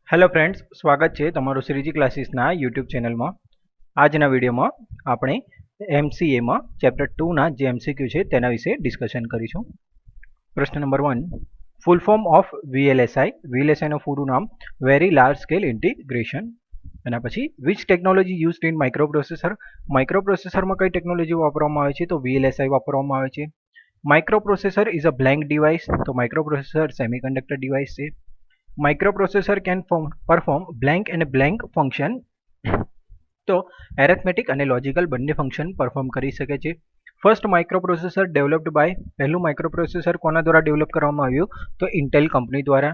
Hello friends, स्वागत है तमारू Shriji क्लासीसना YouTube channel में। आजना विडियो में આપણે एमसीए में चैप्टर 2 ना जे एमसीक्यू है तेना विषे डिस्कशन करीशुं। प्रश्न number 1, full form of VLSI. VLSI नो पूरुं नाम वेरी लार्ज स्केल इंटीग्रेशन। एना पछी which technology used in microprocessor. Microprocessor में कई टेक्नोलॉजी वापरवामां आवे छे तो वीएलएसआई वापरवामां आवे छे। Microprocessor is a blank device, तो माइक्रोप्रोसेसर सेमीकंडक्टर डिवाइस है। Microprocessor can perform blank and blank function, तो एरेथमेटिक और लॉजिकल बंने फंक्शन परफॉर्म करी सके छे। फर्स्ट माइक्रोप्रोसेसर डेवलप्ड बाय, पहलू माइक्रोप्रोसेसर कोना द्वारा डेवलप करवामां आव्युं तो इंटेल कंपनी द्वारा।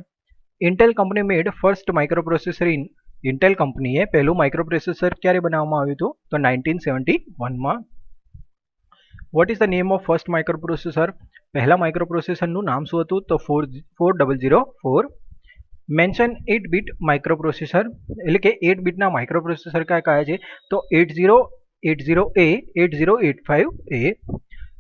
Intel company made first microprocessor in, Intel कंपनीए पहलू माइक्रोप्रोसेसर क्यारे बनाववामां आव्युं तो 1971 में। What is the name of first microprocessor. पहला माइक्रोप्रोसेसर नु नाम शुं हतुं तो 4004। मेंशन 8 बीट माइक्रोप्रोसेसर, એટલે કે 8 બીટના માઇક્રોપ્રોસેસર કયા છે તો 8080A, 8085A।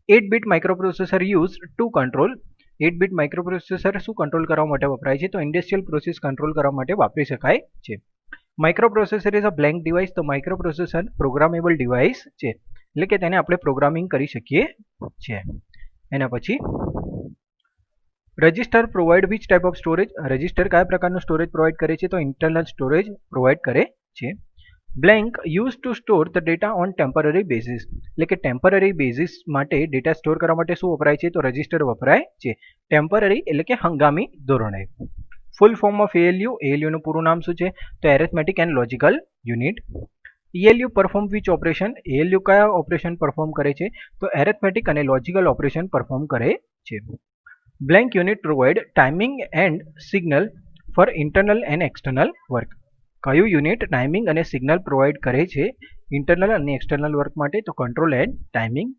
8 bit microprocessor use to control, 8 bit microprocessor શું કંટ્રોલ કરવા માટે વપરાય છે તો ઇન્ડસ્ટ્રીયલ પ્રોસેસ કંટ્રોલ કરવા માટે વાપરી શકાય છે। Microprocessor is a blank device, તો માઇક્રોપ્રોસેસર પ્રોગ્રામેબલ ડિવાઇસ છે, એટલે કે તેને આપણે પ્રોગ્રામિંગ કરી શકીએ છીએ। એના પછી register provide which type of storage. Register क्या प्रकार स्टोरेज प्रोवाइड करे छे तो इंटरनल स्टोरेज प्रोवाइड करे छे। Blank use to store the data on temporary basis, એટલે કે ટેમ્પરરી બેઝિસ માટે ડેટા સ્ટોર કરવા માટે શું વપરાય છે તો રજિસ્ટર વપરાય છે। ટેમ્પરરી એટલે કે હંગામી ધોરણે। Full form of ALU, ALU નું પૂરું નામ શું છે તો arithmetic and logical unit. ALU perform which operation, ALU કયા ઓપરેશન પરફોર્મ કરે છે તો એરિથમેટિક અને લોજિકલ ઓપરેશન પરફોર્મ કરે છે। Blank unit provide timing and signal for internal and external work. क्यू यूनिट टाइमिंग और सिग्नल प्रोवाइड करे छे इंटरनल और एक्सटर्नल वर्क माटे तो control and timing.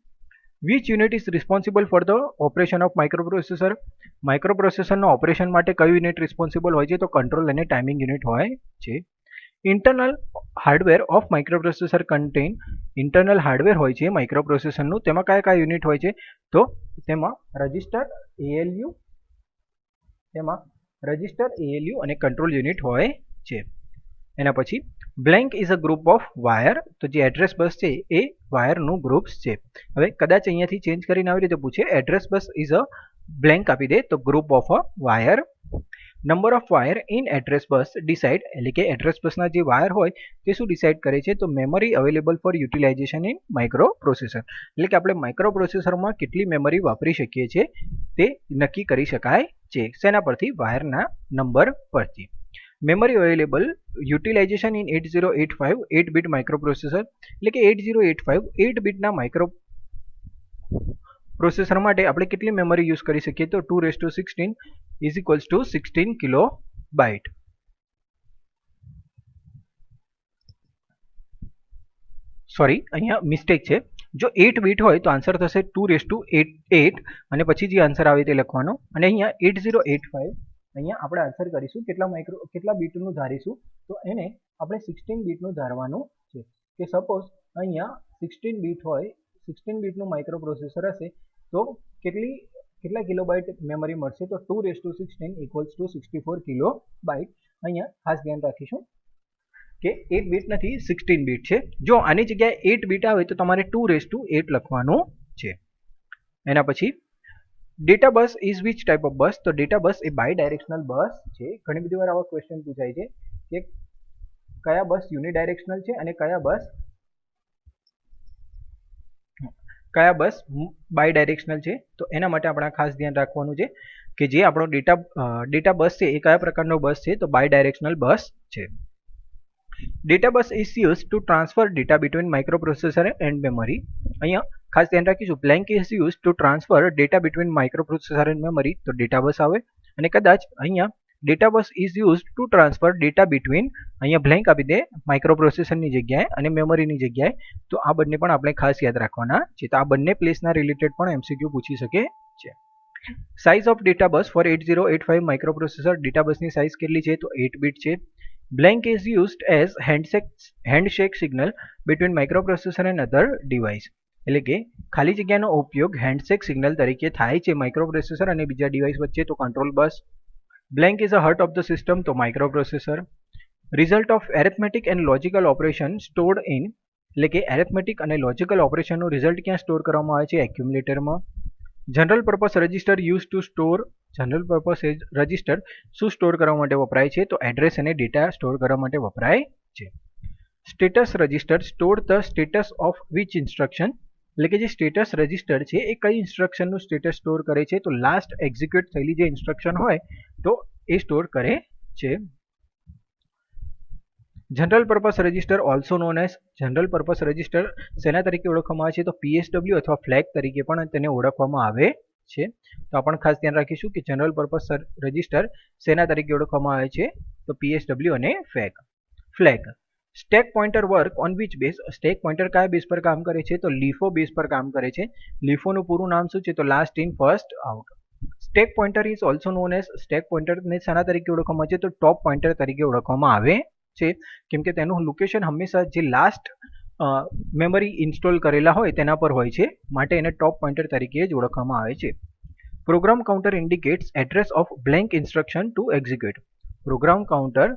Which unit is responsible for the operation of microprocessor. Microprocessor नो operation माटे क्यू यूनिट रिस्पोन्सिबल होय छे तो कंट्रोल एंड टाइमिंग यूनिट होय छे। Internal hardware of microprocessor contain, internal hardware होय छे माइक्रोप्रोसेसर नु तेमां क्या यूनिट होय छे तो तेमां रजिस्टर एएलयू, तेमां रजिस्टर एएलयू अने कंट्रोल यूनिट होय छे। एना पछी blank is a group of wire, तो जे एड्रेस बस छे ए वायर नु ग्रुप्स छे। हवे कदाच अहींयाथी चेन्ज करीने આવી રીતે પૂછે address bus is a blank आपी दे तो group of a wire. Number of wire in address bus decide, એટલે કે एड्रेस बसना जे वायर होय ते शुं डिसाइड करे छे तो memory available for utilization in microprocessor, એટલે કે આપણે માઇક્રોપ્રોસેસરમાં કેટલી મેમરી વાપરી શકીએ છીએ તે નક્કી કરી શકાય છે શેના પરથી વાયરના નંબર પરથી। Memory available utilization in 8085 8 bit microprocessor, એટલે કે 8085 8 બીટના માઇક્રો प्रोसेसर माटे આપણે કેટલી મેમરી યુઝ કરી શકીએ તો 216 is equals to 16 kilobyte. Sorry अहींया मिस्टेक है, जो 8 बीट होय तो आंसर थशे 2/8 અને પછી જે આન્સર આવે તે લખવાનો અને અહીંયા 8085 અહીંયા આપણે આન્સર કરીશું કેટલા બીટનું ધારીશું તો એને આપણે 16 બીટનું ધારવાનું છે કે સપોઝ અહીંયા 16 બીટ હોય, 16 બીટનું માઇક્રોપ્રોસેસર હશે तो કેટલા કિલોબાઇટ મેમરી મળશે તો 2/16 ઇક્વલ્સ ટુ 64 કિલોબાઇટ। અહીંયા ખાસ ધ્યાન રાખીશું કે 8 બીટ નથી 16 બીટ છે। જો આની જગ્યાએ 8 બીટ આવે તો તમારે 2/8 લખવાનું છે। એના પછી data bus is which type of बस, तो डेटा बस ए बाय डायरेक्शनल बस है। घणी बधी वार आवा क्वेश्चन पूछाय छे कि कया बस यूनिडायरेक्शनल है और कया बस बाय डायरेक्शनल है। तो एना माटे आपणे खास ध्यान राखवानुं छे कि जे आपणो डेटा बस है ए कया प्रकारनो बस है तो बाय डायरेक्शनल बस है। Data bus is use to transfer data between microprocessor and memory. अहींया खास ध्यान राखीशुं blank is use to transfer data between microprocessor and memory तो डेटा बस आवे अने कदाच अहींया data bus is use to transfer data between, अहींया ब्लेंक आपी दे माइक्रोप्रोसेसर नी जग्याए अने मेमरी नी जग्याए तो आ बंने पण आपणे खास याद राखवाना छे। तो आ बंने प्लेसना रिलेटेड पण एमसीक्यू पूछी शके छे। Size of data bus for 8085 microprocessor, data bus नी साइज केटली छे तो 8 बीट छे। Blank is used as handshake signal between microprocessor and other device, એટલે કે ખાલી જગ્યાનો ઉપયોગ હેન્ડશેક સિગ્નલ તરીકે થાય છે માઇક્રોપ્રોસેસર અને બીજા ડિવાઇસ વચ્ચે તો control bus. Blank is a heart of the system તો microprocessor. Result of arithmetic and logical operation stored in, એટલે કે એરેથમેટિક અને લોજિકલ ઓપરેશનનું રિઝલ્ટ ક્યાં સ્ટોર કરવામાં આવે છે? એક્યુમ્યુલેટરમાં. General purpose register use to store, general purpose register શું સ્ટોર કરવા માટે વપરાય છે? તો એડ્રેસ અને ડેટા સ્ટોર કરવા માટે વપરાય છે. Status register store the status of which instruction, એટલે કે જે સ્ટેટસ રજિસ્ટર છે એ કઈ ઇન્સ્ટ્રક્શનનું સ્ટેટસ સ્ટોર કરે છે? તો લાસ્ટ એક્ઝિક્યુટ થયેલી જે ઇન્સ્ટ્રક્શન હોય તો એ સ્ટોર કરે છે. General purpose register also known as, general purpose register શેના તરીકે ઓળખવામાં આવે છે? તો PSW અથવા ફ્લેગ તરીકે પણ તેને ઓળખવામાં આવે છે. તો આપણે ખાસ ધ્યાન રાખીશું કે જનરલ પર્પસ રજિસ્ટર શેના તરીકે ઓળખવામાં આવે છે? તો PSW અને flag. Stack pointer work on which base, stack pointer કયા બેઝ પર કામ કરે છે? તો લીફો બેઝ પર કામ કરે છે. લીફોનું પૂરું નામ શું છે? તો last in first out. Stack pointer is also known as, stack પોઇન્ટરને શાના તરીકે ઓળખવામાં આવે છે? તો ટોપ પોઇન્ટર તરીકે ઓળખવામાં આવે છે, કેમ કે તેનું લોકેશન હંમેશા જે લાસ્ટ મેમરી ઇન્સ્ટોલ કરેલા હોય તેના પર હોય છે, માટે એને ટોપ પોઇન્ટર તરીકે જ ઓળખવામાં આવે છે. Program counter indicates address of blank instruction to execute. Program counter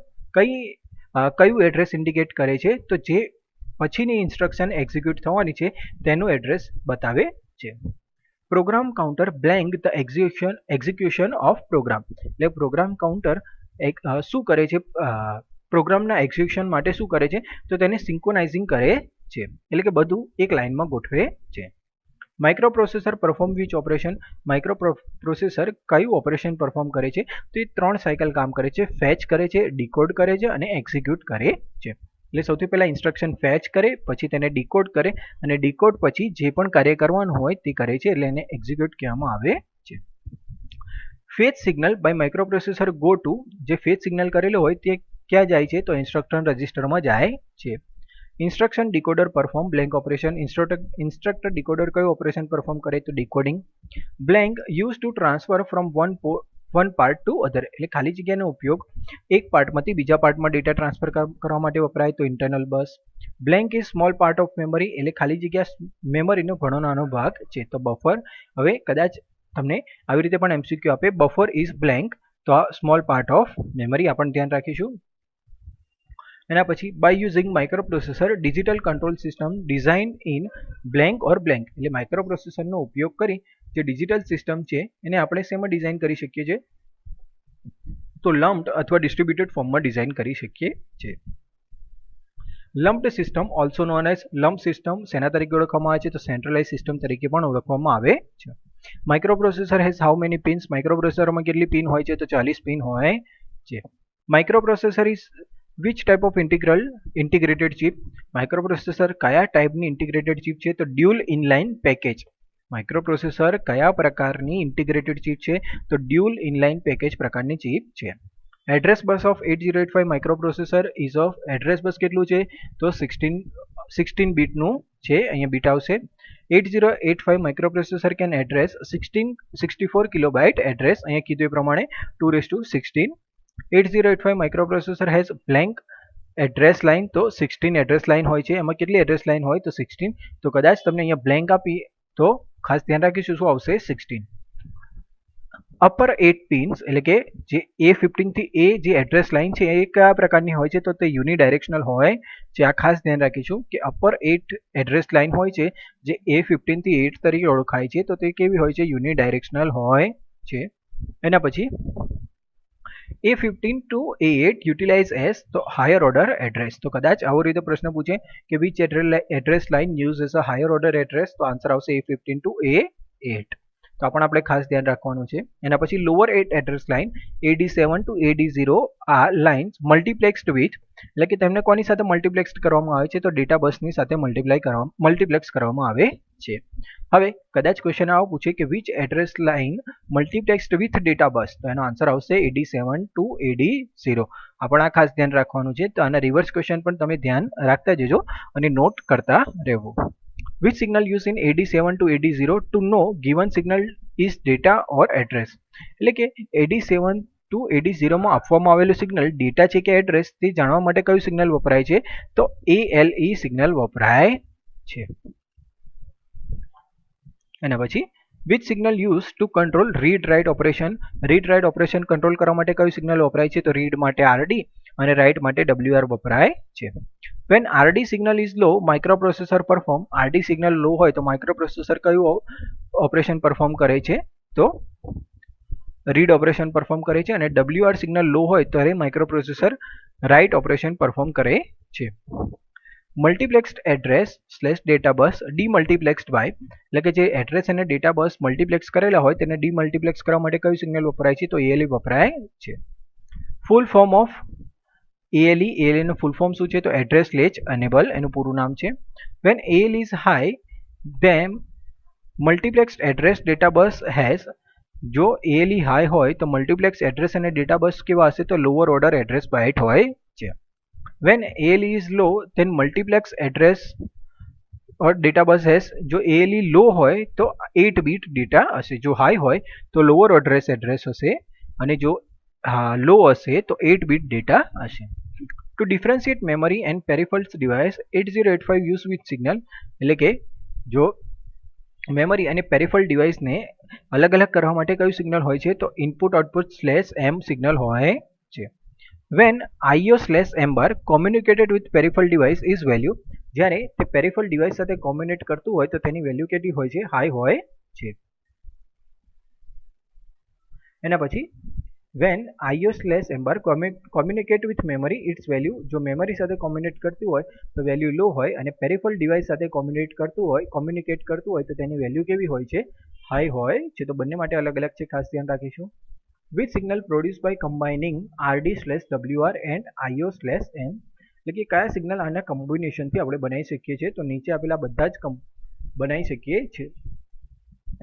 કયું એડ્રેસ ઇન્ડિકેટ કરે છે? તો જે પછીની ઇન્સ્ટ્રક્શન એક્ઝિક્યુટ થવાની છે તેનું એડ્રેસ બતાવે છે. Program counter blank the execution of program, એટલે પ્રોગ્રામ કાઉન્ટર શું કરે છે? પ્રોગ્રામના એક્ઝિક્યુશન માટે શું કરે છે? તો તેને સિંક્રોનાઇઝિંગ કરે છે, એટલે કે બધું એક લાઇનમાં ગોઠવે છે. Microprocessor perform which operation, microprocessor કયું ઓપરેશન પરફોર્મ કરે છે? તો એ 3 સાયકલ કામ કરે છે. ફેચ કરે છે, ડીકોડ કરે છે અને એક્ઝિક્યુટ કરે છે. એટલે સૌથી પહેલા ઇન્સ્ટ્રક્શન ફેચ કરે, પછી તેને ડીકોડ કરે અને ડીકોડ પછી જે પણ કાર્ય કરવાનું હોય તે કરે છે, એટલે એને એક્ઝિક્યુટ કહેવામાં આવે છે. Fetch signal by microprocessor go to, જે ફેચ સિગ્નલ કરેલો હોય તે ક્યાં જાય છે? તો ઇન્સ્ટ્રક્શન રજિસ્ટરમાં જાય છે. Instruction decoder perform blank operation, instructor decoder કયું ઓપરેશન પરફોર્મ કરે? તો decoding. Blank use to transfer from one part to other, એટલે ખાલી જગ્યાનો ઉપયોગ એક પાર્ટમાંથી બીજા પાર્ટમાં ડેટા ટ્રાન્સફર કરવા માટે વપરાય તો internal bus. Blank is small part of memory, એટલે ખાલી જગ્યા મેમરીનો ઘણો નાનો ભાગ છે, તો બફર. હવે કદાચ તમને આવી રીતે પણ MCQ આપે, બફર ઇઝ બ્લેન્ક, તો આ સ્મોલ પાર્ટ ઓફ મેમરી આપણે ધ્યાન રાખીશું. એના પછી by using microprocessor digital control system design in blank or blank, એટલે માઇક્રોપ્રોસેસરનો ઉપયોગ કરી જે ડિજિટલ સિસ્ટમ છે એને આપણે શેમાં ડિઝાઇન કરી શકીએ છીએ? તો લમ્પ્ડ અથવા ડિસ્ટ્રીબ્યુટેડ ફોર્મમાં ડિઝાઇન કરી શકીએ છીએ. Lumped system also known as, lump system શેના તરીકે ઓળખવામાં આવે છે? તો સેન્ટ્રલાઇઝ સિસ્ટમ તરીકે પણ ઓળખવામાં આવે છે. Microprocessor has how many pins, માઇક્રોપ્રોસેસરમાં કેટલી પિન હોય છે? તો 40 પિન હોય છે. Microprocessor is which type of integrated chip, microprocessor કયા ટાઈપની ઇન્ટિગ્રેટેડ ચિપ છે? તો ડ્યુઅલ ઇનલાઇન પેકેજ. માઇક્રોપ્રોસેસર કયા પ્રકારની ઇન્ટિગ્રેટેડ ચિપ છે? તો ડ્યુઅલ ઇનલાઇન પેકેજ પ્રકારની ચિપ છે. Address bus of 8085 microprocessor ease of, address bus કેટલું છે? તો 16 બીટનું છે, અહીંયા બીટ આવશે. 8085 microprocessor can address 64 kilobyte address, અહીંયા કીધું એ પ્રમાણે 2:16. 8085 microprocessor has blank address line, તો 16 એડ્રેસ લાઇન હોય છે. એમાં કેટલી એડ્રેસ લાઇન હોય? તો 16. તો કદાચ તમને અહીંયા બ્લેન્ક આપી તો ખાસ ધ્યાન રાખીશું શું આવશે? 16. અપર 8 પિન્સ, એટલે કે જે A15 થી A જે એડ્રેસ લાઇન છે એ કયા પ્રકારની હોય છે? તો તે યુનિડાયરેક્શનલ હોય છે. આ ખાસ ધ્યાન રાખીશું કે અપર 8 એડ્રેસ લાઇન હોય છે જે A15 થી 8 તરીકે ઓળખાય છે, તો તે કેવી હોય છે? યુનિડાયરેક્શનલ હોય છે. એના પછી A15 to A8 utilize as, તો હાયર ઓર્ડર એડ્રેસ. તો કદાચ આવો રીતે પ્રશ્ન પૂછે કે which address line use as a higher order address, તો આન્સર આવશે A15 to A8. તો આપણે ખાસ ધ્યાન રાખવાનું છે. એના પછી lower 8 address line AD7 to AD0 આ લાઇન્સ મલ્ટીપ્લેક્સ્ડ વિથ, એટલે કે તેમને કોની સાથે મલ્ટીપ્લેક્સ કરવામાં આવે છે? તો ડેટા બસની સાથે મલ્ટીપ્લેક્સ કરવામાં આવે છે. હવે કદાચ ક્વેશ્ચન આવો પૂછે કે which address line multiplexed with data bus, તો એનો આન્સર આવશે AD7 to AD0. આપણે આ ખાસ ધ્યાન રાખવાનું છે. તો આના રિવર્સ ક્વેશ્ચન પણ તમે ધ્યાન રાખતા જજો અને નોટ કરતા રહેવું. Which signal used in AD7 to AD0 to know given signal is data or address, એટલે કે AD7 to AD0 માં આપવામાં આવેલું સિગ્નલ ડેટા છે કે એડ્રેસ તે જાણવા માટે કયું સિગ્નલ વપરાય છે? તો ALE સિગ્નલ વપરાય છે. એના પછી which signal used to control read write operation, read write operation control કરવા માટે કયું સિગ્નલ વપરાય છે? તો રીડ માટે RD અને રાઇટ માટે WR વપરાય છે. When RD signal is low microprocessor perform, RD signal low હોય તો માઇક્રોપ્રોસેસર કયું ઓપરેશન પરફોર્મ કરે છે તો રીડ ઓપરેશન પરફોર્મ કરે છે, અને WR સિગ્નલ લો હોય ત્યારે માઇક્રોપ્રોસેસર રાઇટ ઓપરેશન પરફોર્મ કરે છે. Multiplexed address slash data bus demultiplexed by, એટલે કે જે એડ્રેસ અને ડેટા બસ મલ્ટીપ્લેક્સ કરેલા હોય તેને ડીમલ્ટીપ્લેક્સ કરવા માટે કયું સિગ્નલ વપરાય છે તો ALE વપરાય છે. Full form of ALE, ALE નું ફૂલ ફોર્મ શું છે તો એડ્રેસ લેચ એનેબલ એનું પૂરું નામ છે. When ALE is high then multiplexed address data bus has, જો ALE હાઈ હોય તો મલ્ટીપ્લેક્સ એડ્રેસ અને ડેટા બસ કેવા હશે તો લોઅર ઓર્ડર એડ્રેસ બાઇટ હોય છે. When ALE is low then multiplex address or data bus has, જો ALE લો હોય તો 8 બીટ ડેટા હશે, જો હાઈ હોય તો લોઅર એડ્રેસ હશે, અને જો લો હશે તો 8 બીટ ડેટા હશે. To differentiate memory and peripherals device 8085 use with signal, એટલે કે જો મેમરી અને પેરિફેરલ ડિવાઇસને અલગ અલગ કરવા માટે કયું સિગ્નલ હોય છે તો ઇનપુટ આઉટપુટ /m સિગ્નલ હોય છે. When IO/m bar communicated with peripheral device is value, જ્યારે તે પેરિફેરલ ડિવાઇસ સાથે કોમ્યુનિકેટ કરતું હોય તો તેની વેલ્યુ કેટલી હોય છે હાઈ હોય છે. એના પછી when IO/m bar communicate with memory its value, જો મેમરી સાથે કોમ્યુનિકેટ કરતું હોય તો વેલ્યુ લો હોય, અને પેરિફેરલ ડિવાઇસ સાથે કોમ્યુનિકેટ કરતું હોય તો તેની વેલ્યુ કેવી હોય છે હાઈ હોય છે. તો બંને માટે અલગ અલગ છે, ખાસ ધ્યાન રાખીશું. Which signal produce by combining RD/WR and IO/m, એટલે કે કયા સિગ્નલ આના કોમ્બિનેશનથી આપણે બનાવી શકીએ છીએ તો નીચે આપેલા બધા જ બનાવી શકીએ છીએ,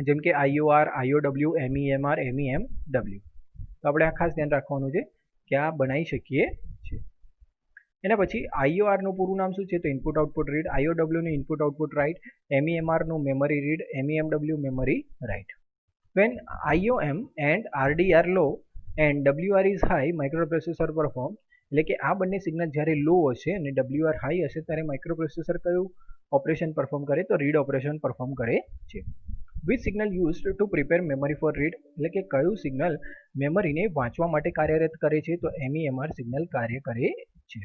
જેમ કે IOR, IOW, MEMR, MEMW. તો આપણે આ ખાસ ધ્યાન રાખવાનું છે કે આ બનાવી શકીએ છીએ. એના પછી IOR નું પૂરું નામ શું છે તો ઇનપુટ આઉટપુટ રીડ, IOW નું ઇનપુટ આઉટપુટ રાઇટ, MEMR નું memory read, MEMW memory write. When IOM and RD are low and WR is high, microprocessor perform, એટલે કે આ બંને સિગ્નલ જ્યારે લો હશે અને WR હાઈ હશે ત્યારે માઇક્રોપ્રોસેસર કયું ઓપરેશન પરફોર્મ કરે તો રીડ ઓપરેશન પરફોર્મ કરે છે. Which signal used to prepare memory for read, એટલે કે કયું સિગ્નલ મેમરીને વાંચવા માટે કાર્યરત કરે છે તો MEMR સિગ્નલ કાર્ય કરે છે.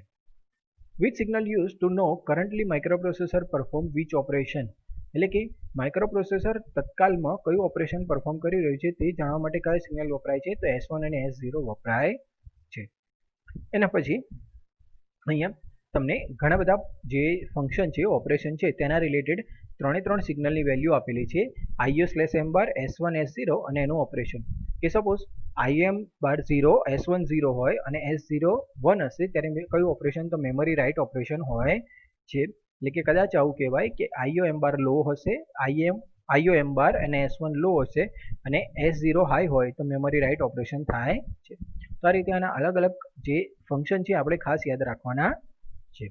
Which signal use to know currently microprocessor perform which operation, એટલે કે માઇક્રોપ્રોસેસર તત્કાલમાં કયું ઓપરેશન પરફોર્મ કરી રહ્યું છે તે જાણવા માટે કયા સિગ્નલ વપરાય છે તો S1 અને S0 વપરાય છે. એના પછી અહીંયા તમને ઘણા બધા જે ફંક્શન છે ઓપરેશન છે તેના રિલેટેડ 3 સિગ્નલની વેલ્યુ આપેલી છે, IO/m બાર, S1, S0 અને એનું ઓપરેશન. કે સપોઝ IM બાર 0, S1 0 હોય અને S0 1 હશે ત્યારે કયું ઓપરેશન તો મેમરી રાઇટ ઓપરેશન હોય છે. એટલે કે કદાચ આવું કહેવાય કે IOM બાર લો હશે, IOM બાર અને S1 લો હશે અને S0 હાઈ હોય તો મેમરી રાઇટ ઓપરેશન થાય છે. તો આ રીતે આના અલગ અલગ જે ફંક્શન છે આપણે ખાસ યાદ રાખવાના છે,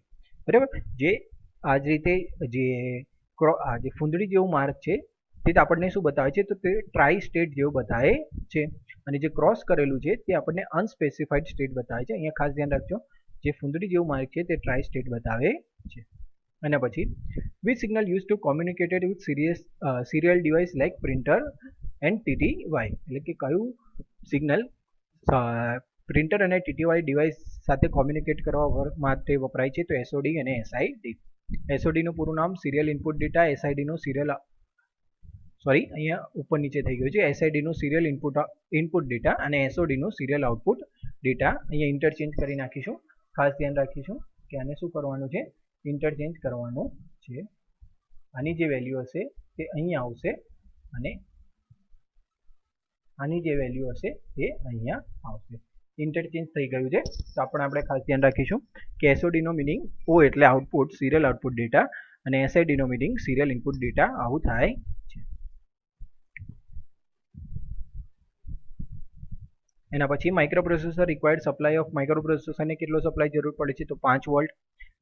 બરાબર. જે આ જ રીતે જે ફૂંદડી જેવું માર્ક છે તે આપણને શું બતાવે છે તો તે ટ્રાઈ સ્ટેટ જેવું બતાવે છે, અને જે ક્રોસ કરેલું છે તે આપણને અનસ્પેસિફાઈડ સ્ટેટ બતાવે છે. અહીંયા ખાસ ધ્યાન રાખજો, જે ફૂંદડી જેવું માર્ક છે તે ટ્રાઈ સ્ટેટ બતાવે છે. અને પછી which signal use to communicated with serial device like printer and TTY, એટલે કે કયું સિગ્નલ પ્રિન્ટર અને TTY ડિવાઇસ સાથે કોમ્યુનિકેટ કરવા માટે વપરાય છે તો SOD અને SID. SOD નું પૂરું નામ સિરિયલ ઇનપુટ ડેટા, SID નું સિરિયલ અહીંયા ઉપર નીચે થઈ ગયું છે, SID નું સિરિયલ ઇનપુટ ડેટા અને SOD નું સિરિયલ આઉટપુટ ડેટા. અહીંયા ઇન્ટરચેન્જ કરી નાખીશું, ખાસ ધ્યાન રાખીશું કે આને શું કરવાનું છે ઇન્ટરચેન્જ કરવાનું છે. આની જે વેલ્યુ હશે તે અહીંયા આવશે અને આની જે વેલ્યુ હશે તે અહીંયા આવશે. ઇન્ટરચેન્જ થઈ ગયું છે તો આપણે ખાસ ધ્યાન રાખીશું કે SOD નો મિનિંગ O એટલે આઉટપુટ, સિરિયલ આઉટપુટ ડેટા, અને SID no meaning serial input data આવું થાય છે. એના પછી માઇક્રોપ્રોસેસર રિક્વાયર્ડ સપ્લાય ઓફ માઇક્રોપ્રોસેસરને કેટલો સપ્લાય જરૂર પડે છે તો 5 volt.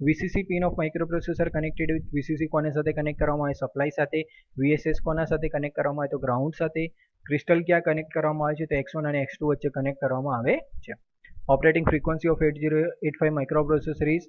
VCC pin of microprocessor connected with VCC કોને સાથે કનેક્ટ કરવામાં આવે સપ્લાય સાથે. VSS કોના સાથે કનેક્ટ કરવામાં આવે તો ગ્રાઉન્ડ સાથે. ક્રિસ્ટલ ક્યાં કનેક્ટ કરવામાં આવે છે તો X1 અને X2 વચ્ચે કનેક્ટ કરવામાં આવે છે. Operating frequency of 8085 microprocessor is,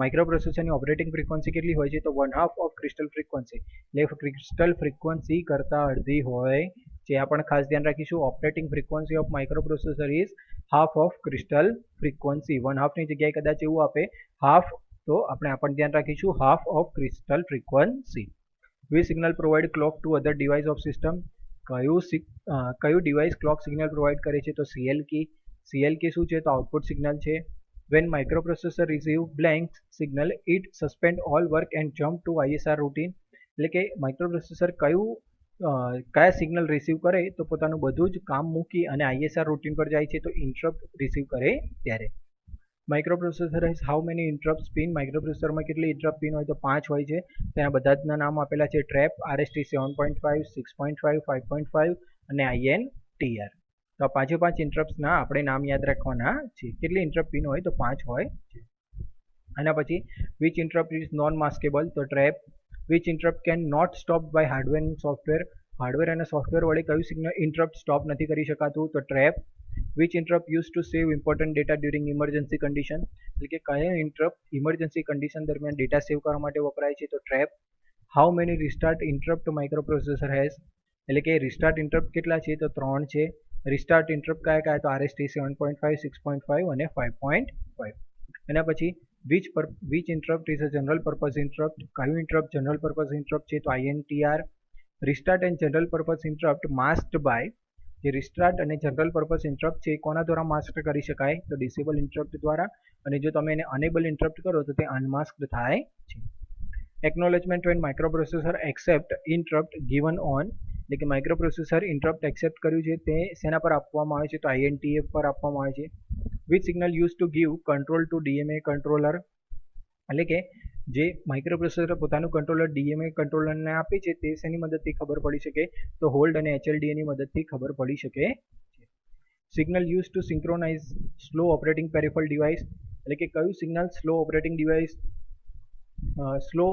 માઇક્રોપ્રોસેસરની ઓપરેટિંગ ફ્રીક્વન્સી કેટલી હોય છે તો 1/2 ઓફ ક્રિસ્ટલ ફ્રીક્વન્સી, એટલે ક્રિસ્ટલ ફ્રીક્વન્સી કરતાં અડધી હોય જે આ પણ ખાસ ધ્યાન રાખીશું. Operating frequency of microprocessor is half of crystal frequency. 1/2 ની જગ્યાએ કદાચ એવું આપે હાફ, તો આપણે આ પણ ધ્યાન રાખીશું હાફ ઓફ ક્રિસ્ટલ ફ્રીક્વન્સી. વી signal provide clock to other device of system. કયું ડિવાઇસ ક્લોક સિગ્નલ પ્રોવાઈડ કરે છે? તો સીએલ કી. સીએલ કી શું છે? તો આઉટપુટ સિગ્નલ છે. When microprocessor receive blank signal, it suspend all work and jump to ISR routine. એટલે કે માઇક્રોપ્રોસેસર કયા સિગ્નલ રિસીવ કરે તો પોતાનું બધું જ કામ મૂકી અને ISR રૂટીન પર જાય છે, તો ઇન્ટરપ્ટ રિસીવ કરે ત્યારે. Microprocessor has how many interrupt pin? માઇક્રોપ્રોસેસરમાં કેટલી ઇન્ટરપ્ટ પિન હોય? તો 5 હોય છે. તેના બધા જના નામ આપેલા છે. ટ્રેપ, RST 7.5, 6.5, 5.5 અને INTR. તો આ 5 ઇન્ટરપ્ટના આપણે નામ યાદ રાખવાના છે. કેટલી ઇન્ટરપ્ટ પિન હોય? તો 5 હોય છે. આના પછી which interrupt is non maskable? તો trap. Which interrupt can not stop by hardware and software? Hardware અને સોફ્ટવેર વડે કયું સિગ્નલ ઇન્ટરપ્ટ સ્ટોપ નથી કરી શકાતું? તો trap. Which interrupt use to save important data during emergency condition? એટલે કે કયા ઇન્ટરપ્ટ ઇમરજન્સી કન્ડિશન દરમિયાન ડેટા સેવ કરવા માટે વપરાય છે? તો trap. How many restart interrupt microprocessor has? એટલે કે રિસ્ટાર્ટ ઇન્ટરપ્ટ કેટલા છે? તો 3 છે. રિસ્ટાર્ટ ઇન્ટરપ્ટ કયા? તો RST 7.5, 6.5 અને 5.5. એના પછી which interrupt is a general purpose interrupt? કયું ઇન્ટરપ્ટ જનરલ પર્પઝ ઇન્ટરપ્ટ છે? તો INTR. Restart and general purpose interrupt masked by. જે રિસ્ટાર્ટ અને જનરલ પર્પઝ ઇન્ટરપ્ટ છે એ કોના દ્વારા માસ્ક કરી શકાય? તો ડિસેબલ ઇન્ટરપ્ટ દ્વારા. અને જો તમે એને અનેબલ ઇન્ટરપ્ટ કરો તો તે અનમાસ્કડ થાય છે. Acknowledgement when microprocessor accept interrupt given on. એટલે કે માઇક્રોપ્રોસેસર ઇન્ટરપ્ટ એક્સેપ્ટ કર્યું છે તે શેના પર આપવામાં આવે છે? તો INTA પર આપવામાં આવે છે. Which signal use to give control to DMA controller? એટલે કે જે માઇક્રોપ્રોસેસર પોતાનું કંટ્રોલર DMA કંટ્રોલરને આપે છે તે શેની મદદથી ખબર પડી શકે? તો હોલ્ડ અને HLDA ની મદદથી ખબર પડી શકે. Signal use to synchronize slow operating peripheral device? એટલે કે કયું signal slow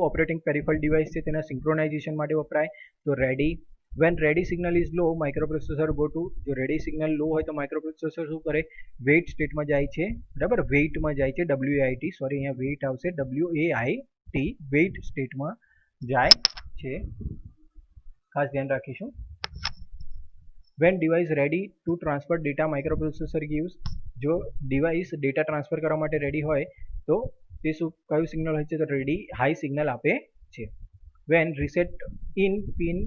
operating peripheral device છે તેના સિંક્રોનાઇઝેશન માટે વપરાય? તો ready. When ready signal is low microprocessor go to. જો રેડી સિગ્નલ લો હોય તો માઇક્રોપ્રોસેસર શું કરે? વેઇટ સ્ટેટમાં જાય છે. બરાબર, વેઇટમાં જાય છે. WAIT, સોરી અહીંયા વેઇટ આવશે, WAIT, વેઇટ સ્ટેટમાં જાય છે. ખાસ ધ્યાન રાખીશું. When device ready to transfer data microprocessor gives. જો ડિવાઇસ ડેટા ટ્રાન્સફર કરવા માટે રેડી હોય તો તે કયું સિગ્નલ હોય છે? તો રેડી હાઈ સિગ્નલ આપે છે. When reset in pin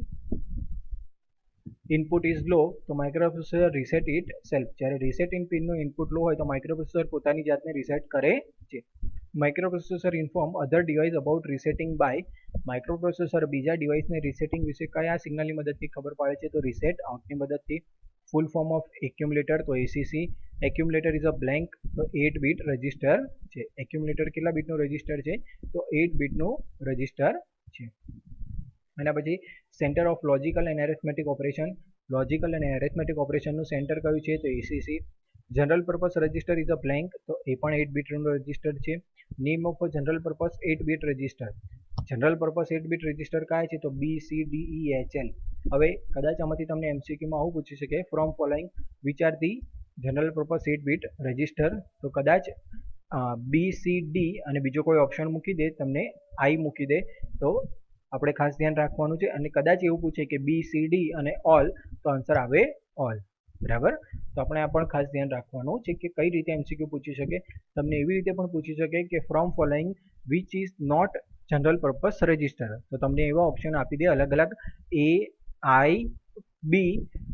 input is low તો માઇક્રોપ્રોસેસર રીસેટ ઇટ સેલ્ફ. જ્યારે રીસેટ ઇન પિનનું ઇનપુટ લો હોય તો માઇક્રોપ્રોસેસર પોતાની જાતને રીસેટ કરે છે. Microprocessor inform other device about resetting by. Microprocessor બીજા ડિવાઇસને રીસેટિંગ વિશે કયા સિગ્નલની મદદથી ખબર પડે છે? તો રીસેટ આઉટની મદદથી. Full form of accumulator? તો ACC. Accumulator is a blank, તો 8 બીટ રજિસ્ટર છે. એક્યુમ્યુલેટર કેટલા બીટનું રજિસ્ટર છે? તો 8 બીટનું રજિસ્ટર છે. એના પછી centre of logical and arithmetic operation. Logical અને એરેથમેટિક ઓપરેશનનું સેન્ટર કયું છે? તો ACC. General purpose register is a blank, તો એ પણ 8 બીટનું રજિસ્ટર છે. Name of general purpose 8 bit register. General purpose 8 bit register કયા છે? તો BCDEHL. હવે કદાચ આમાંથી તમને MCQમાં આવું પૂછી શકે, from following which are the general purpose 8 bit register? તો કદાચ BCD અને બીજો કોઈ ઓપ્શન મૂકી દે, તમને I મૂકી દે, તો આપણે ખાસ ધ્યાન રાખવાનું છે. અને કદાચ એવું પૂછે કે BCD અને ઓલ, તો આન્સર આવે ઓલ. બરાબર, તો આપણે આ પણ ખાસ ધ્યાન રાખવાનું છે કે કઈ રીતે MCQ પૂછી શકે. તમને એવી રીતે પણ પૂછી શકે કે from following which is not general purpose register. તો તમને એવા ઓપ્શન આપી દે અલગ અલગ A, I, B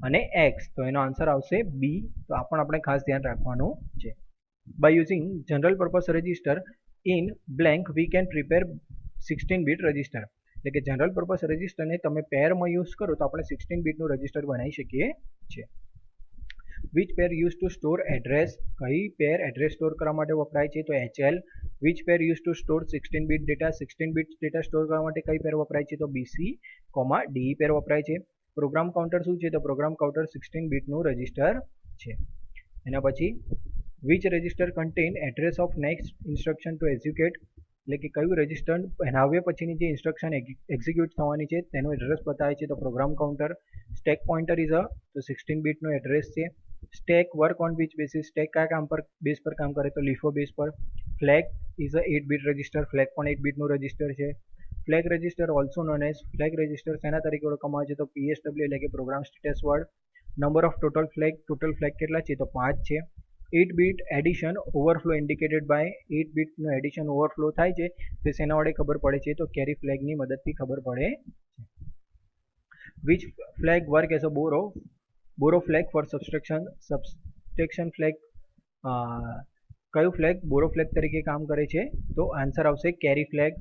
અને X, તો એનો આન્સર આવશે B. તો આ પણ આપણે ખાસ ધ્યાન રાખવાનું છે. By using general purpose register in blank we can prepare 16 bit register. એટલે કે જનરલ પર્પસ રજિસ્ટરને તમે પેરમાં યુઝ કરો તો આપણે 16 બીટનું રજિસ્ટર બનાવી શકીએ છીએ. Which pair use to store address? કઈ પેર એડ્રેસ સ્ટોર કરવા માટે વપરાય છે? તો HL. Which pair use to store 16 bit data? 16 bit data store કરવા માટે કઈ પેર વપરાય છે? તો BC, DE પેર વપરાય છે. પ્રોગ્રામ કાઉન્ટર શું છે? તો પ્રોગ્રામ કાઉન્ટર 16 બીટનું રજિસ્ટર છે. એના પછી which register contain address of next instruction to execute? એટલે કે કયું રજિસ્ટર બનાવ્યા પછીની જે ઇન્સ્ટ્રક્શન એક્ઝિક્યુટ થવાની છે તેનું એડ્રેસ બતાવે છે? તો program counter. Stack pointer is a, તો 16 બીટનો એડ્રેસ છે. Stack work on which basis? Stack કયા કામ પર બેઝ પર કામ કરે? તો LIFO બેઝ પર. Flag is a 8 bit register. Flag પણ 8 બીટનું રજિસ્ટર છે. Flag register also known as flag register શેના તરીકે ઓળખવામાં આવે છે તો PSW એટલે કે program status word. Number of total flag કેટલા છે તો 5 છે. 8 bit addition overflow indicated by 8 બીટનું એડિશન ઓવરફ્લો થાય છે તે શેના વડે ખબર પડે છે તો કેરી ફ્લેગની મદદથી ખબર પડે. Which flag work as a borrow flag for subtraction flag. કયું ફ્લેગ બોરો ફ્લેગ તરીકે કામ કરે છે તો આન્સર આવશે કેરી ફ્લેગ.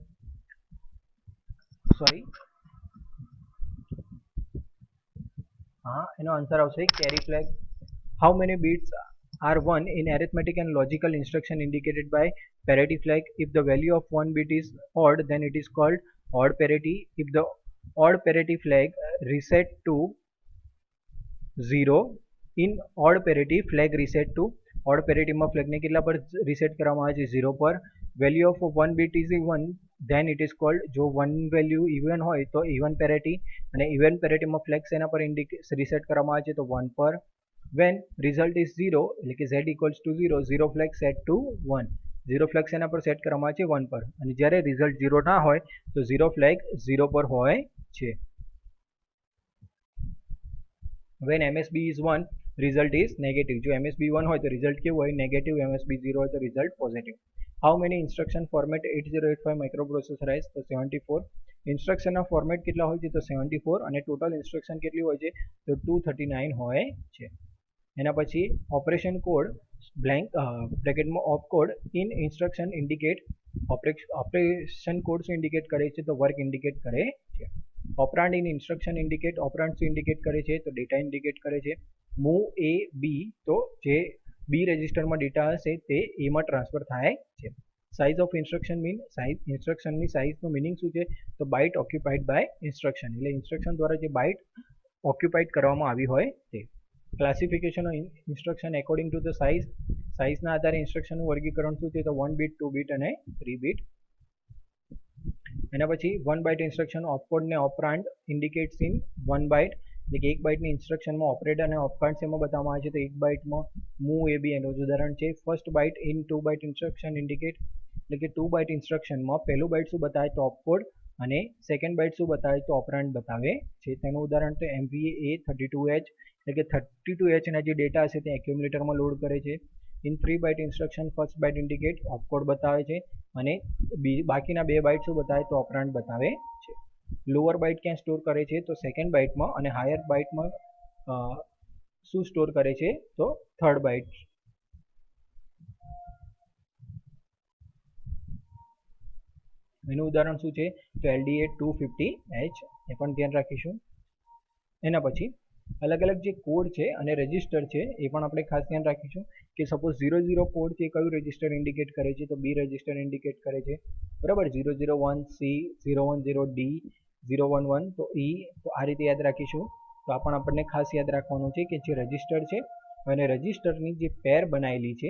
એનો આન્સર આવશે carry flag. How many bits are 1 in arithmetic and logical instruction indicated by parity flag? If the value of one bit is odd, then it is called odd parity. If the odd parity flag reset to 0 in odd parity flag reset to odd parity માં ફ્લેગને કેટલા પર reset કરવામાં આવે છે 0 પર. Value of 1 bit is even then it is called જો 1 value even હોય તો ઇવન પેરિટી અને ઇવન પેરિટીમાં ફ્લેગ શેના પર રીસેટ કરવામાં આવે છે તો 1 પર. when result is 0 એટલે કે z equals to 0 0 flag set to 1 0 flag શેના પર સેટ કરવામાં આવે છે 1 પર અને જ્યારે રિઝલ્ટ 0 ના હોય તો 0 flag 0 પર હોય છે. when MSB is 1 result is negative જો MSB 1 હોય તો રિઝલ્ટ કેવું હોય નેગેટિવ MSB 0 હોય તો result positive. how many instruction format 8085 microprocessor has તો 74. ઇન્સ્ટ્રક્શનના ફોર્મેટ કેટલા હોય છે તો 74 અને ટોટલ ઇન્સ્ટ્રક્શન કેટલી હોય છે તો 239 હોય છે. એના પછી ઓપરેશન કોડ બ્લેન્ક બ્રેકેટમાં op code in instruction indicate operation code શું ઇન્ડિકેટ કરે છે તો વર્ક ઇન્ડિકેટ કરે છે. Operand in instruction indicate operand શું ઇન્ડિકેટ કરે છે તો ડેટા ઇન્ડિકેટ કરે છે. મૂવ એ બી તો જે બી રજિસ્ટરમાં ડેટા હશે તે એમાં ટ્રાન્સફર થાય છે. સાઇઝ ઓફ ઇન્સ્ટ્રક્શન મીન ઇન્સ્ટ્રક્શનની સાઇઝનું મિનિંગ શું છે તો બાઇટ ઓક્યુપાઈડ બાય ઇન્સ્ટ્રક્શન એટલે ઇન્સ્ટ્રક્શન દ્વારા જે બાઇટ ઓક્યુપાઈડ કરવામાં આવી હોય તે. Classification of instruction according to the સાઇઝના આધારે ઇન્સ્ટ્રક્શનનું વર્ગીકરણ શું છે તો 1 બીટ 2 બીટ અને 3 બીટ. એના પછી 1 બાઇટ ઇન્સ્ટ્રક્શન ઓપકોડને ઓપરાન્ડ ઇન્ડિકેટ્સ ઇન 1 બાઇટ એટલે કે 1 બાઇટની ઇન્સ્ટ્રક્શનમાં ઓપરેટ અને ઓપકાન્ડ એમાં બતાવવામાં આવે છે તો 1 બાઇટમાં મૂવ એ બી એનું જ ઉદાહરણ છે. First byte in 2 byte instruction indicate એટલે કે 2 બાઇટ ઇન્સ્ટ્રક્શનમાં પહેલું બાઇટ શું બતાવે તો ઓપકોડ અને સેકન્ડ બાઇટ શું બતાવે તો ઓપરાન્ડ બતાવે છે. તેનું ઉદાહરણ તો MVA A32H એટલે કે 32H ના જે ડેટા હશે તે એક્યુમ્યુલેટરમાં લોડ કરે છે. In 3 byte instruction first byte indicate opcode બતાવે છે અને બાકીના 2 બાઇટ શું બતાવે તો ઓપરાન્ડ બતાવે છે. લોઅર બાઇટ ક્યાં સ્ટોર કરે છે તો સેકન્ડ બાઇટમાં અને હાયર બાઇટમાં શું સ્ટોર કરે છે તો થર્ડ બાઇટ. એનું ઉદાહરણ શું છે તો LDA 250H એ પણ ધ્યાન રાખીશું. એના પછી અલગ અલગ જે કોડ છે અને રજિસ્ટર છે એ પણ આપણે ખાસ ધ્યાન રાખીશું કે સપોઝ 00 કોડ છે કયું રજિસ્ટર ઇન્ડિકેટ કરે છે તો બી રજિસ્ટર ઇન્ડિકેટ કરે છે બરાબર. 001C 010D 011 તો E તો આ રીતે યાદ રાખીશું. તો આ પણ આપણને ખાસ યાદ રાખવાનું છે કે જે રજિસ્ટર છે અને રજિસ્ટરની જે પેર બનાવેલી છે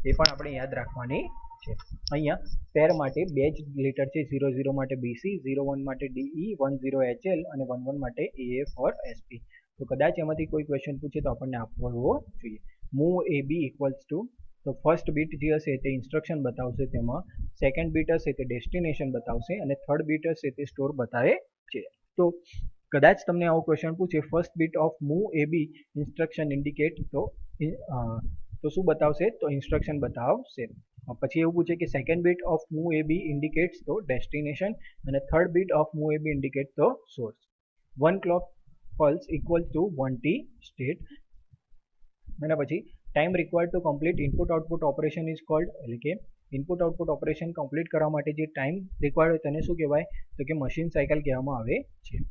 એ પણ આપણે યાદ રાખવાની છે. અહીંયા પેર માટે બે જ લેટર છે 00 માટે BC 01 માટે DE 10HL અને 11 માટે AA for SP. તો કદાચ એમાંથી કોઈ ક્વેશ્ચન પૂછે તો આપણને આપવો જોઈએ. Move A B equals to તો ફર્સ્ટ બીટ જે હશે તે ઇન્સ્ટ્રક્શન બતાવશે તેમાં સેકન્ડ બીટ હશે તે ડેસ્ટિનેશન બતાવશે અને થર્ડ બીટ હશે તે સ્ટોર બતાવે છે. તો કદાચ તમને આવો ક્વેશ્ચન પૂછે first bit of move A B instruction indicate તો શું બતાવશે તો ઇન્સ્ટ્રક્શન બતાવશે. પછી એવું પૂછે કે second bit of move A B indicates તો ડેસ્ટિનેશન અને third bit of move A B indicate તો source. 1 clock pulse equal to 1t state. એના પછી time required to complete input output operation is called એટલે કે input output operation complete કરવા માટે જે ટાઈમ રિક્વાયર્ડ હોય તેને શું કહેવાય તો કે મશીન સાયકલ કહેવામાં આવે છે.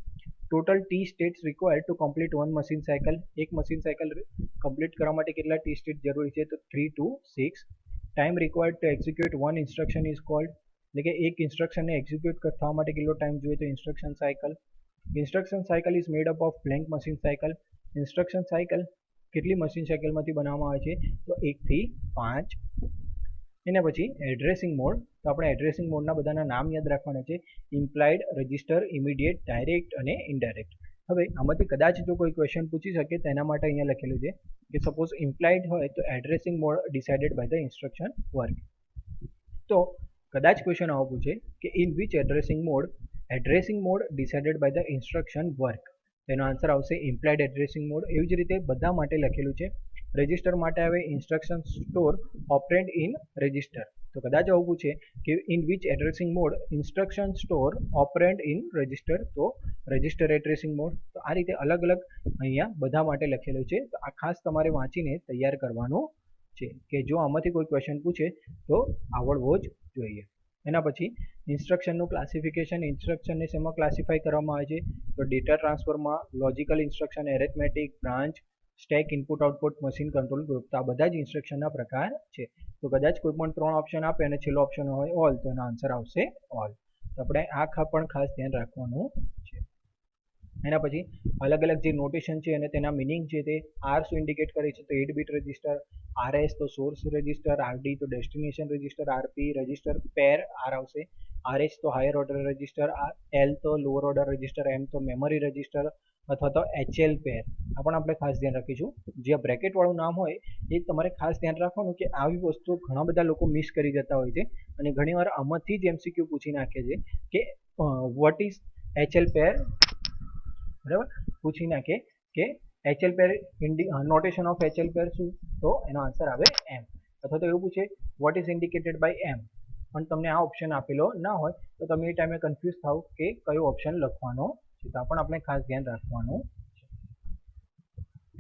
Total T states required to complete one machine cycle એક મશીન સાયકલ કમ્પ્લીટ કરવા માટે કેટલા ટી સ્ટેટ જરૂરી છે તો 3 to 6. Time required two execute one instruction is called એટલે કે એક ઇન્સ્ટ્રક્શનને એક્ઝિક્યુટ થવા માટે કેટલો ટાઈમ જોઈએ તો instruction cycle. Instruction cycle is made up of blank machine cycle. Instruction cycle કેટલી મશીન સાયકલમાંથી બનાવવામાં આવે છે તો 1 થી 5. એના પછી એડ્રેસિંગ મોડ તો આપણે એડ્રેસિંગ મોડના બધાના નામ યાદ રાખવાના છે ઇમ્પ્લાઇડ રજિસ્ટર ઇમિડિયેટ ડાયરેક્ટ અને ઇનડાયરેક્ટ. હવે આમાંથી કદાચ જો કોઈ ક્વેશ્ચન પૂછી શકે તેના માટે અહીંયા લખેલું છે કે સપોઝ ઇમ્પ્લાઇડ હોય તો addressing mode decided by the instruction work. તો કદાચ ક્વેશ્ચન આવો પૂછે કે in which addressing mode addressing mode decided by the instruction work. તેનો આન્સર આવશે ઇમ્પ્લાઇડ એડ્રેસિંગ મોડ. એવી જ રીતે બધા માટે લખેલું છે. રજિસ્ટર માટે આવે instruction store operand in register. તો કદાચ આવું પૂછે કે in which addressing mode instruction store operand in register, તો રજિસ્ટર એડ્રેસિંગ મોડ. તો આ રીતે અલગ અલગ અહીંયા બધા માટે લખેલું છે. તો આ ખાસ તમારે વાંચીને તૈયાર કરવાનું છે કે જો આમાંથી કોઈ ક્વેશ્ચન પૂછે તો આવડવો જ જોઈએ. એના પછી ઇન્સ્ટ્રક્શનનું ક્લાસિફિકેશન. ઇન્સ્ટ્રક્શનને શેમાં ક્લાસિફાય કરવામાં આવે છે? તો ડેટા ટ્રાન્સફરમાં, logical instruction, arithmetic, branch, stack, input output, machine control group. તો આ બધા જ ઇન્સ્ટ્રક્શનના પ્રકાર છે. તો કદાચ કોઈ પણ 3 ઓપ્શન આપે અને છેલ્લો ઓપ્શન હોય ઓલ, તો એનો આન્સર આવશે ઓલ. તો આપણે આ પણ ખાસ ધ્યાન રાખવાનું છે. એના પછી અલગ અલગ જે નોટેશન છે અને તેના મિનિંગ છે તે આર શું ઇન્ડિકેટ કરે છે? તો 8 બીટ રજિસ્ટર, RS તો સોર્સ રજિસ્ટર, RD તો ડેસ્ટિનેશન રજિસ્ટર, RP રજિસ્ટર પેર આર આવશે, RH તો હાયર ઓર્ડર રજિસ્ટર, L તો લોઅર ઓર્ડર રજિસ્ટર, M તો મેમરી રજિસ્ટર અથવા તો HL પેર. આ પણ આપણે ખાસ ધ્યાન રાખીશું. જે બ્રેકેટ વાળું નામ હોય એ તમારે ખાસ ધ્યાન રાખવાનું કે આવી વસ્તુ ઘણા બધા લોકો મિસ કરી જતા હોય છે અને ઘણીવાર આમાંથી જ MCQ પૂછી નાખે છે કે વોટ ઇઝ HL પેર, બરાબર, પૂછી નાખે કે HL pair notation of HL પેર શું? તો એનો આન્સર આવે M. અથવા તો એવું પૂછે what is indicated by M, પણ તમને આ ઓપ્શન આપેલો ના હોય તો તમે એ ટાઈમે કન્ફ્યુઝ થાવ કે કયો ઓપ્શન લખવાનો છે. તો આ પણ આપણે ખાસ ધ્યાન રાખવાનું છે.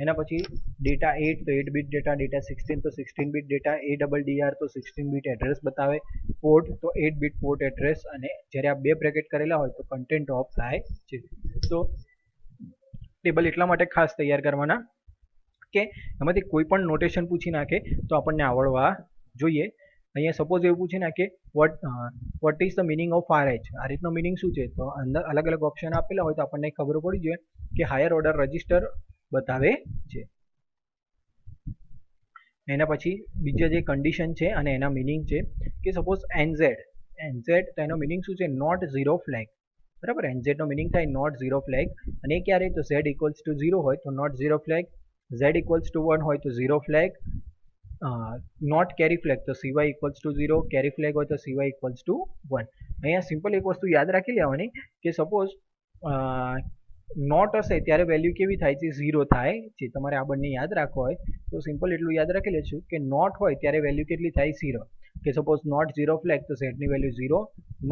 એના પછી ડેટા 8 તો 8 બીટ ડેટા, ડેટા 16 તો 16 બીટ ડેટા, ADDR તો 16 બીટ એડ્રેસ બતાવે, પોર્ટ તો 8 બીટ પોર્ટ એડ્રેસ, અને જ્યારે આ બે બ્રેકેટ કરેલા હોય તો કન્ટેન્ટ ઓફ થાય છે. તો ટેબલ એટલા માટે ખાસ તૈયાર કરવાના કે એમાંથી કોઈ પણ નોટેશન પૂછી નાખે તો આપણને આવડવા જોઈએ. અહીંયા સપોઝ એવું પૂછી નાખે what is the meaning of RH, આ રીતનો મિનિંગ શું છે? તો અંદર અલગ અલગ ઓપ્શન આપેલા હોય તો આપણને ખબર પડી જોઈએ કે હાયર ઓર્ડર રજિસ્ટર બતાવે છે. એના પછી બીજા જે કન્ડિશન છે અને એના મિનિંગ છે કે સપોઝ NZ તો એનો મિનિંગ શું છે? નોટ ઝીરો ફ્લેગ, બરાબર. NZ નો મિનિંગ થાય નોટ ઝીરો ફ્લેગ. અને એ ક્યારે? તો Z ઇક્વલ્સ ટુ 0 હોય તો not zero flag, Z equals to 1 હોય તો zero flag, not carry flag તો CY equals to 0, carry flag હોય તો CY ઇક્વલ્સ ટુ 1. અહીંયા સિમ્પલ એક વસ્તુ યાદ રાખી લેવાની કે સપોઝ નોટ હશે ત્યારે વેલ્યુ કેવી થાય છે? 0 થાય છે. તમારે આ બંને યાદ રાખવા હોય તો સિમ્પલ એટલું યાદ રાખી લેશું કે નોટ હોય ત્યારે વેલ્યુ કેટલી થાય? 0. કે સપોઝ નોટ ઝીરો ફ્લેગ તો Z ની વેલ્યુ 0,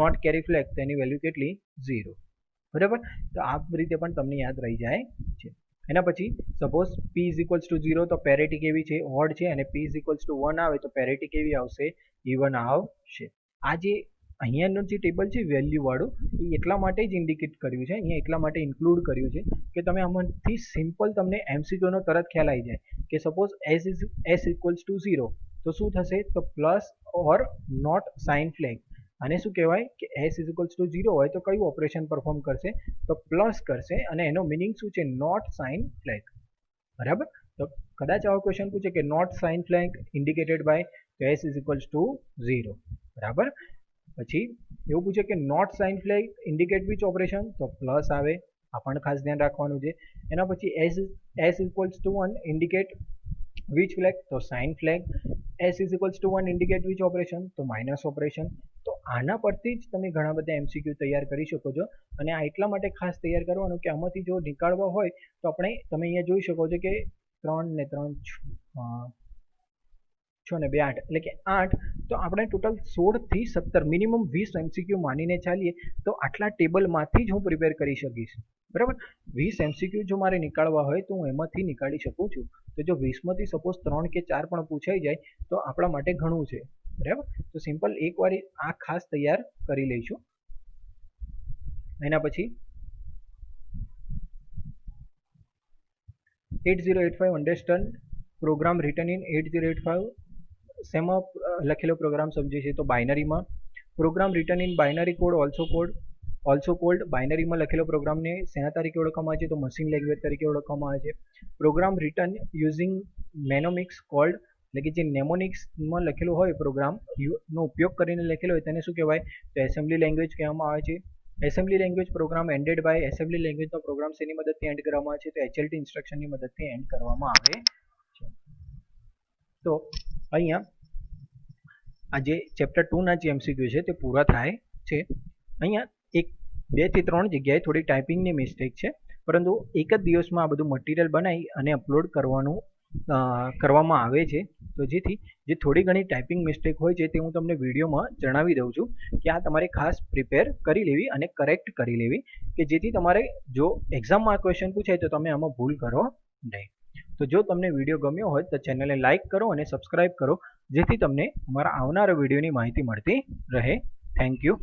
નોટ કેરી ફ્લેગ તો એની વેલ્યુ કેટલી? 0, બરાબર. તો આ રીતે પણ તમને યાદ રહી જાય છે. એના પછી suppose P is equals to 0 તો પેરિટી કેવી છે? ઓડ છે. અને P ઇઝ ઇક્વલ્સ ટુ 1 આવે તો પેરિટી કેવી આવશે? ઇવન આવશે. આ જે અહીંયાનું જે ટેબલ છે વેલ્યુ વાળું એ એટલા માટે જ ઇન્ડિકેટ કર્યું છે, અહીંયા એટલા માટે ઇન્ક્લુડ કર્યું છે કે તમે આમાંથી સિમ્પલ તમને MCQ નો તરત ખ્યાલ આવી જાય કે સપોઝ S ઇક્વલ્સ ટુ 0 તો શું થશે? તો plus or not sign flag. આને શું કહેવાય કે S ઇઝ ઇક્વલ્સ ટુ 0 હોય તો કયું ઓપરેશન પરફોર્મ કરશે? તો પ્લસ કરશે. અને એનો મિનિંગ શું છે? નોટ સાઇન ફ્લેગ, બરાબર. તો કદાચ આવો ક્વેશ્ચન પૂછે કે not sign flag indicated by, તો S ઇઝ ઇક્વલ્સ ટુ 0, બરાબર. પછી એવું પૂછે કે not sign flag indicate which operation? તો પ્લસ આવે. આ પણ ખાસ ધ્યાન રાખવાનું છે. એના પછી S equals to 1 indicate which flag? તો sign flag. S is equals to 1 indicate which operation? તો માઇનસ ઓપરેશન. તો આના પરથી જ તમે ઘણા બધા MCQ તૈયાર કરી શકો છો. અને આ એટલા માટે ખાસ તૈયાર કરવાનું કે આમાંથી જો નીકાળવા હોય તો તમે અહીંયા જોઈ શકો છો કે 3 ને 3 6 ને 2 8 એટલે કે 8. તો આપણે ટોટલ 16 થી 17 મિનિમમ 20 MCQ માનીને ચાલીએ તો આટલા ટેબલમાંથી જ હું પ્રિપેર કરી શકીશ, બરાબર. 20 MCQ જો મારે નીકાળવા હોય તો હું એમાંથી નીકાળી શકું છું. તો જો 20માંથી સપોઝ 3 કે 4 પણ પૂછાઈ જાય તો આપણા માટે ઘણું છે, બરાબર. તો સિમ્પલ એકવાર આ ખાસ તૈયાર કરી લઈશું. એના પછી 8085 અન્ડરસ્ટેન્ડ પ્રોગ્રામ રિટન ઇન 8085 શેમાં લખેલો પ્રોગ્રામ સમજે છે? તો બાઇનરીમાં. Program written in binary code also called. બાઇનરીમાં લખેલો પ્રોગ્રામને શેના તરીકે ઓળખવામાં આવે છે? તો મશીન લેંગ્વેજ તરીકે ઓળખવામાં આવે છે. પ્રોગ્રામ રિટન યુઝિંગ મેનોમિક્સ કોલ્ડ, એટલે કે જે નેમોનિક્સમાં લખેલો હોય પ્રોગ્રામનો ઉપયોગ કરીને લખેલો હોય તેને શું કહેવાય? તો એસેમ્બલી લેંગ્વેજ કહેવામાં આવે છે. Assembly language program ended by. Assembly લેંગ્વેજનો પ્રોગ્રામ શેની મદદથી એન્ડ કરવામાં આવે છે? તો HLT ઇન્સ્ટ્રક્શનની મદદથી એન્ડ કરવામાં આવે છે. તો અહીંયા આ જે ચેપ્ટર 2 ના જે MCQ છે તે પૂરા થાય છે. અહીંયા એક 2 થી 3 જગ્યાએ થોડી ટાઈપિંગની મિસ્ટેક છે, પરંતુ એક જ દિવસમાં આ બધું મટીરિયલ બનાવી અને અપલોડ કરવામાં આવે છે. તો જેથી જે થોડી ઘણી ટાઈપિંગ મિસ્ટેક હોય છે તે હું તમને વિડીયોમાં જણાવી દઉં છું કે આ તમારે ખાસ પ્રિપેર કરી લેવી અને કરેક્ટ કરી લેવી, કે જેથી તમારે જો એક્ઝામમાં ક્વેશ્ચન પૂછાય તો તમે આમાં ભૂલ કરો નહીં. તો જો તમને વિડીયો ગમ્યો હોય તો ચેનલને લાઇક કરો અને સબસ્ક્રાઇબ કરો, જેથી તમને અમારા આવનારા વિડીયોની માહિતી મળતી રહે. Thank you.